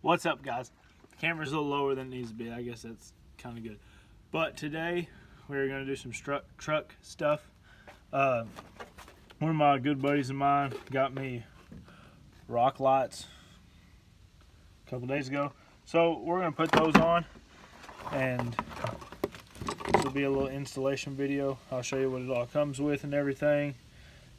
What's up, guys? The camera's a little lower than it needs to be. I guess that's kind of good. But today we're going to do some truck stuff. One of my good buddies of mine got me rock lights a couple days ago. So we're going to put those on, and this will be a little installation video. I'll show you what it all comes with and everything.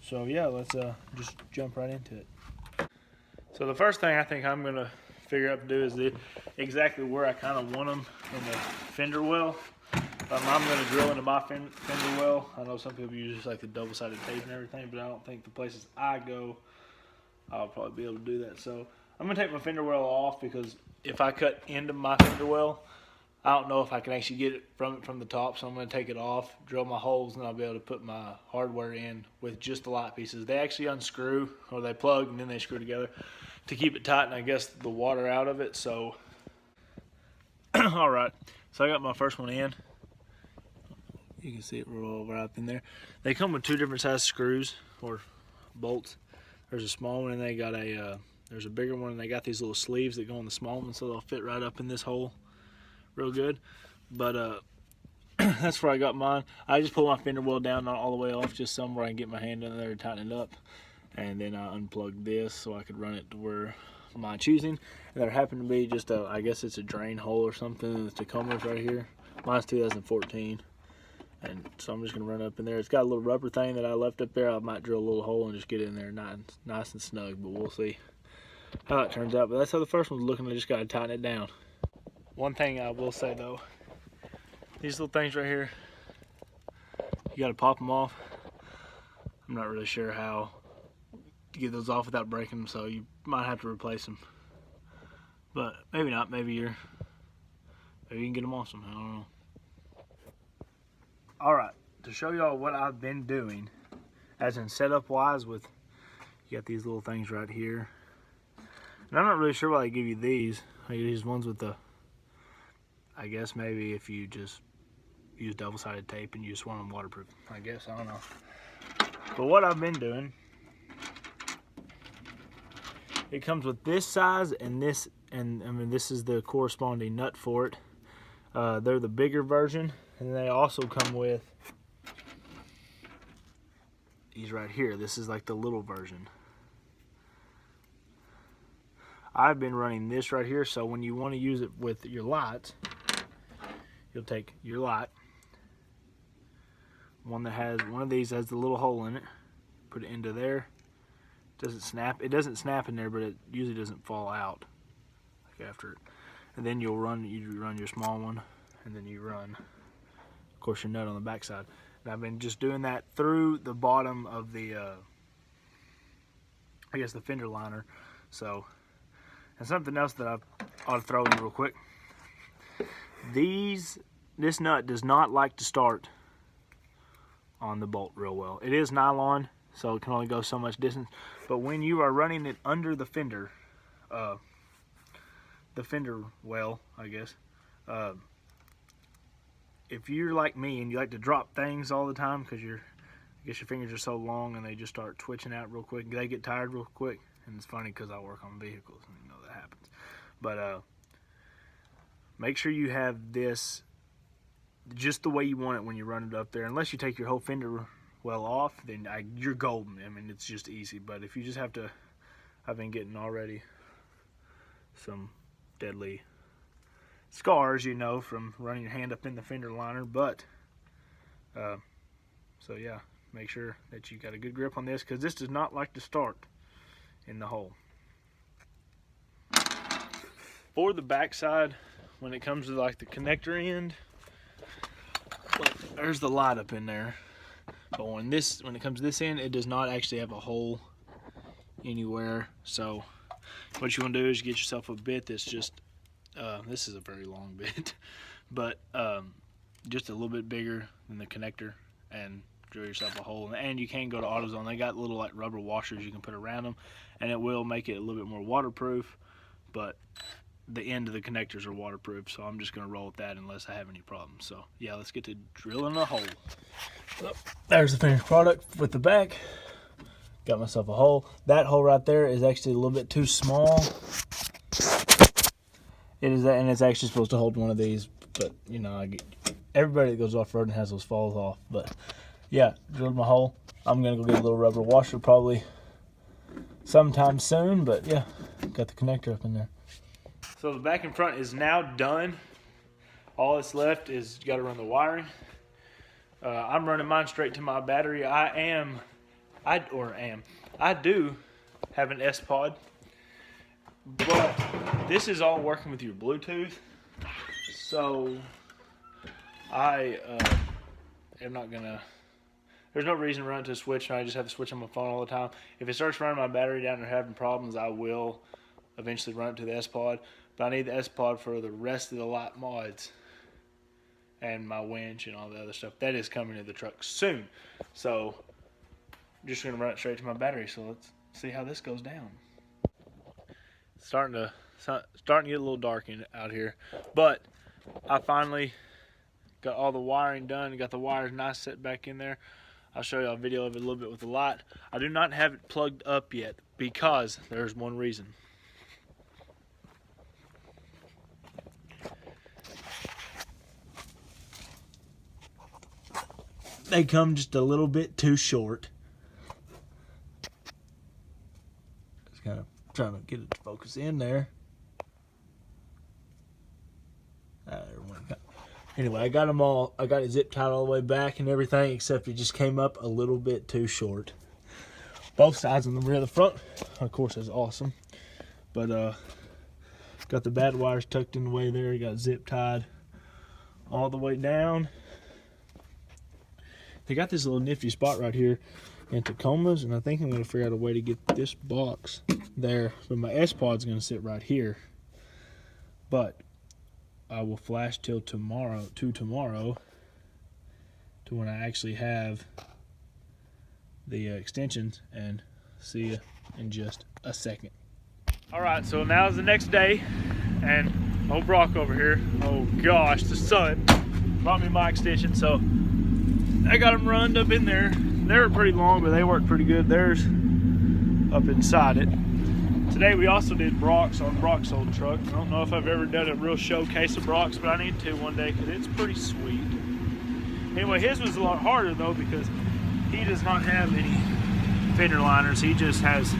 So yeah, let's just jump right into it. So the first thing I think I'm going to figure out to do is exactly where I kind of want them in the fender well. I'm going to drill into my fender well. I know some people use just like the double-sided tape and everything, but I don't think the places I go, I'll probably be able to do that. So I'm going to take my fender well off, because if I cut into my fender well, I don't know if I can actually get it from the top. So I'm going to take it off, drill my holes, and I'll be able to put my hardware in with just the light pieces. They actually unscrew, or they plug and then they screw together to keep it tight, and I guess the water out of it. So all right, so I got my first one in. You can see it roll right up in there. They come with two different size screws or bolts. There's a small one, and they got there's a bigger one, and they got these little sleeves that go in the small one, so they'll fit right up in this hole real good. But that's where I got mine. I just pulled my fender well down, not all the way off, just somewhere I can get my hand in there and tighten it up. And then I unplugged this so I could run it to where my choosing. And there happened to be just I guess it's a drain hole or something. The Tacoma's right here. Mine's 2014. And so I'm just gonna run up in there. It's got a little rubber thing that I left up there. I might drill a little hole and just get in there nice and snug, but we'll see how it turns out. But that's how the first one's looking. I just gotta tighten it down. One thing I will say though, these little things right here, you gotta pop them off. I'm not really sure how to get those off without breaking them, so you might have to replace them. But maybe not. Maybe you can get them off somehow. I don't know. All right, to show y'all what I've been doing, as in setup wise, with you got these little things right here, and I'm not really sure why they give you these. I get these ones with the, I guess maybe if you just use double-sided tape and you just want them waterproof, I guess, I don't know. But what I've been doing, it comes with this size and this, and I mean this is the corresponding nut for it. They're the bigger version, and they also come with these right here. This is like the little version. I've been running this right here, so when you want to use it with your lights, you'll take your light, one of these has the little hole in it, put it into there. Doesn't snap. It doesn't snap in there, but it usually doesn't fall out like after it. And then you run your small one, and then you run, of course, your nut on the back side. And I've been just doing that through the bottom of the I guess the fender liner. So, and something else that I ought to throw in real quick, this nut does not like to start on the bolt real well. It is nylon, so it can only go so much distance. But when you are running it under the fender well, I guess, if you're like me and you like to drop things all the time because I guess your fingers are so long and they just start twitching out real quick, they get tired real quick. And it's funny because I work on vehicles and you know that happens. But make sure you have this just the way you want it when you run it up there. Unless you take your whole fender well off, then you're golden. I mean, it's just easy. But if you just have to, I've been getting already some deadly scars, you know, from running your hand up in the fender liner. But so yeah, make sure that you got a good grip on this, because this does not like to start in the hole. For the back side, when it comes to like the connector end, look, there's the light up in there. But when it comes to this end, it does not actually have a hole anywhere. So what you want to do is get yourself a bit that's just this is a very long bit, but just a little bit bigger than the connector, and drill yourself a hole. And you can go to AutoZone. They got little like rubber washers you can put around them, and it will make it a little bit more waterproof. But the end of the connectors are waterproof, so I'm just going to roll with that unless I have any problems. So yeah, let's get to drilling a hole. So, there's the finished product with the back. Got myself a hole. That hole right there is actually a little bit too small It is, and it's actually supposed to hold one of these, but you know, everybody that goes off-roading has those falls off. But yeah, drilled my hole. I'm gonna go get a little rubber washer probably sometime soon, but yeah, got the connector up in there. So the back and front is now done. All that's left is you gotta run the wiring. I'm running mine straight to my battery. I do have an S-Pod, but this is all working with your Bluetooth. So I am not gonna, there's no reason to run it to a switch. I just have to switch on my phone all the time. If it starts running my battery down or having problems, I will eventually run it to the S-Pod. But I need the S-Pod for the rest of the light mods and my winch and all the other stuff. That is coming to the truck soon. So I'm just gonna run it straight to my battery. So let's see how this goes down. It's starting to get a little dark out here, but I finally got all the wiring done. Got the wires nice set back in there. I'll show you a video of it a little bit with the light. I do not have it plugged up yet because there's one reason. They come just a little bit too short. Just kind of trying to get it to focus in there. Anyway, I got them all. I got it zip tied all the way back and everything, except it just came up a little bit too short. Both sides on the rear, the front, of course, is awesome. But got the bad wires tucked in the way there. Got zip tied all the way down. They got this little nifty spot right here in Tacoma's, and I think I'm going to figure out a way to get this box there. But my S-Pod's going to sit right here. But I will flash till tomorrow, to when I actually have the extensions, and see you in just a second. All right, so now is the next day, and old Brock over here, oh gosh, the sun brought me my extension, so I got them run up in there. They were pretty long, but they worked pretty good. There's up inside it. Today we also did Brock's on Brock's old truck. I don't know if I've ever done a real showcase of Brock's, but I need to one day because it's pretty sweet. Anyway, his was a lot harder though because he does not have any fender liners. He just has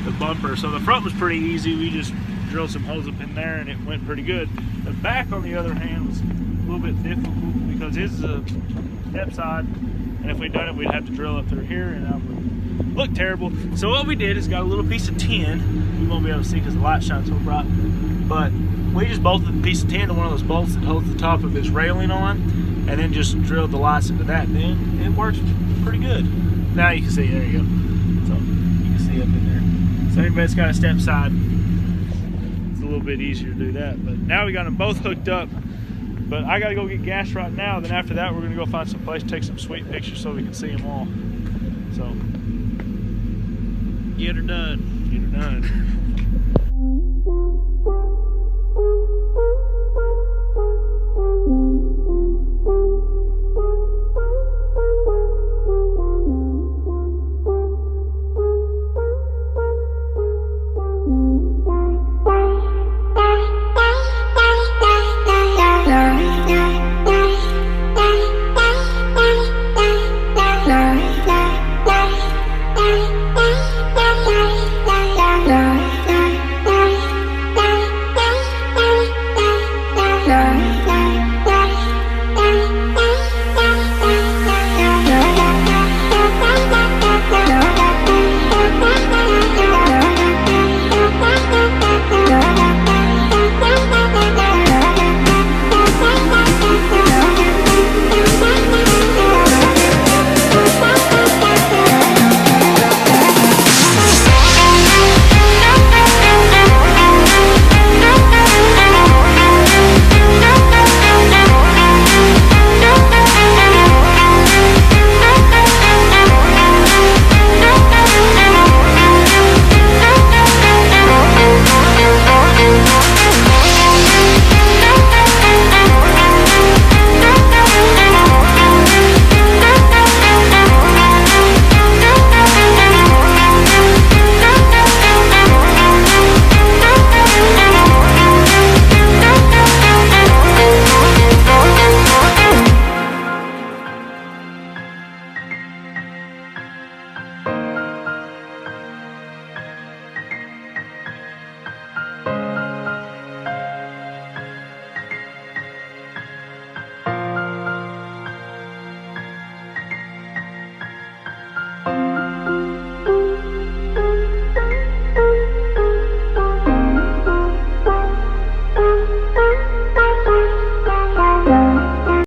the bumper. So the front was pretty easy. We just drilled some holes up in there and it went pretty good. The back, on the other hand, was a little bit difficult because his is a step side, and if we'd done it, we'd have to drill up through here, and that would look terrible. So what we did is got a little piece of tin. You won't be able to see because the light shines so bright, but we just bolted a piece of tin to one of those bolts that holds the top of this railing on, and then just drilled the lights into that. And then it works pretty good. Now you can see, there you go. So you can see up in there. So anybody's got a step side, it's a little bit easier to do that. But now we got them both hooked up. But I gotta go get gas right now. Then after that, we're gonna go find some place to take some sweet pictures so we can see them all. So, get her done. Get her done.